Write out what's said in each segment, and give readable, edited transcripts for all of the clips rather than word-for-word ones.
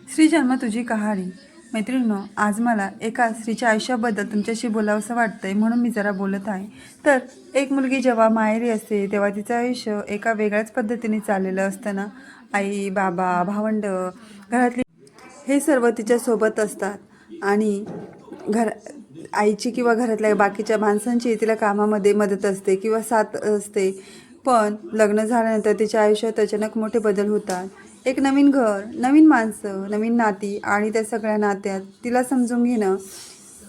श्री जन्म तुझी कहाणी. मैत्रिणींनो, आज मला एका स्त्रीच्या आयुष्याबद्दल तुमच्याशी बोलावंसं वाटतंय, म्हणून मी जरा बोलत आहे. तर एक मुलगी जेव्हा माहेरी असते तेव्हा तिचं आयुष्य एका वेगळ्याच पद्धतीने चाललेलं असतं ना. आई, बाबा, भावंड, घरातली हे सर्व तिच्यासोबत असतात आणि घर आईची किंवा घरातल्या बाकीच्या माणसांची तिला कामामध्ये मदत असते किंवा साथ असते. पण लग्न झाल्यानंतर तिच्या आयुष्यात अचानक मोठे बदल होतात. एक नवीन घर, नवीन माणसं, नवीन नाती आणि त्या सगळ्या नात्यात तिला समजून घेणं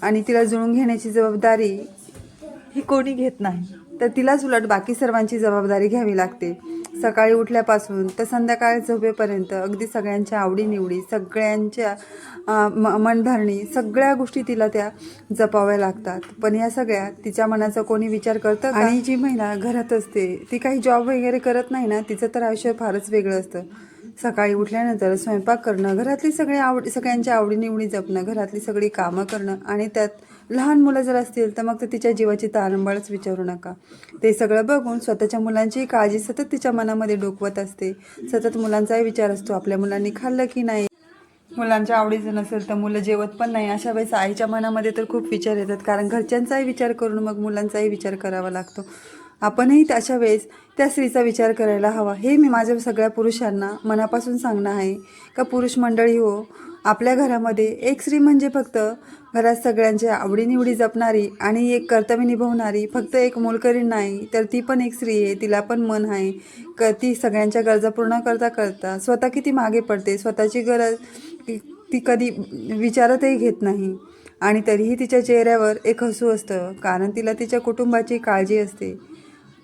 आणि तिला जुळून घेण्याची जबाबदारी ही कोणी घेत नाही. तर तिलाच उलट बाकी सर्वांची जबाबदारी घ्यावी लागते. सकाळी उठल्यापासून तर संध्याकाळी झोपेपर्यंत अगदी सगळ्यांच्या आवडीनिवडी, सगळ्यांच्या मनधरणी, सगळ्या गोष्टी तिला त्या जपाव्या लागतात. पण या सगळ्या तिच्या मनाचा कोणी विचार करतं का? आणि जी महिला घरात असते ती काही जॉब वगैरे करत नाही ना, तिचं तर आयुष्य फारच वेगळं असतं. सकाळी उठल्यानंतर स्वयंपाक करणं, घरातली सगळ्यांच्या आवडीनिवडी जपणं, घरातली सगळी कामं करणं आणि त्यात लहान मुलं जर असतील तर मग तर तिच्या जीवाची तारंबळच विचारू नका. ते सगळं बघून स्वतःच्या मुलांची काळजी सतत तिच्या मनामध्ये डोकवत असते. सतत मुलांचाही विचार असतो, आपल्या मुलांनी खाल्लं की नाही, मुलांच्या आवडीचं नसेल तर मुलं जेवत पण नाही. अशा वेळेस आईच्या मनामध्ये तर खूप विचार येतात, कारण घरच्यांचाही विचार करून मग मुलांचाही विचार करावा लागतो. आपणही अशा वेळेस त्या स्त्रीचा विचार करायला हवा. हे मी माझ्या सगळ्या पुरुषांना मनापासून सांगणं आहे का, पुरुष मंडळी हो, आपल्या घरामध्ये एक स्त्री म्हणजे फक्त घरात सगळ्यांच्या आवडीनिवडी जपणारी आणि एक कर्तव्य निभावणारी फक्त एक मोलकरीण नाही, तर ती पण एक स्त्री आहे. तिला पण मन आहे. ती सगळ्यांच्या गरजा पूर्ण करता करता स्वतः किती मागे पडते. स्वतःची गरज ती कधी विचारतही घेत नाही आणि तरीही तिच्या चेहऱ्यावर एक हसू असतं, कारण तिला तिच्या कुटुंबाची काळजी असते.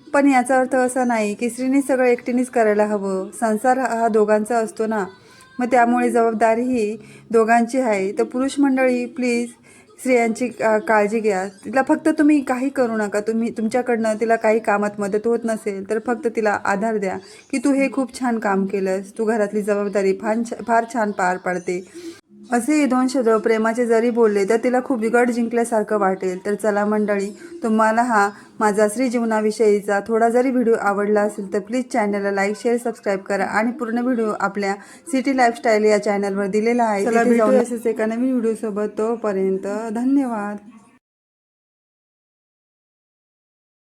पण याचा अर्थ असा नाही की स्त्रीने सगळं एकटीनेच करायला हवं. संसार हा दोघांचा असतो ना, मग त्यामुळे जबाबदारी ही दोघांची आहे. तर पुरुष मंडळी प्लीज स्त्रियांची काळजी घ्या. तिला फक्त तुम्ही काही करू नका. तुमच्याकडनं तिला काही कामात मदत होत नसेल तर फक्त तिला आधार द्या की तू हे खूप छान काम केलंस, तू घरातली जबाबदारी फार छान पार पाडते. असे हे दोन शब्द प्रेमाचे जरी बोलले तर तिला खूप गड जिंकल्यासारखं वाटेल. तर चला मंडळी, तुम्हाला हा माझा स्त्री जीवनाविषयीचा थोडा जरी व्हिडिओ आवडला असेल तर प्लीज चॅनलला लाईक, शेअर, सबस्क्राईब करा आणि पूर्ण व्हिडिओ आपल्या सिटी लाईफस्टाईल या चॅनलवर दिलेला आहे. चला भेटूया असेच एका नवीन व्हिडिओसोबत. तोपर्यंत धन्यवाद.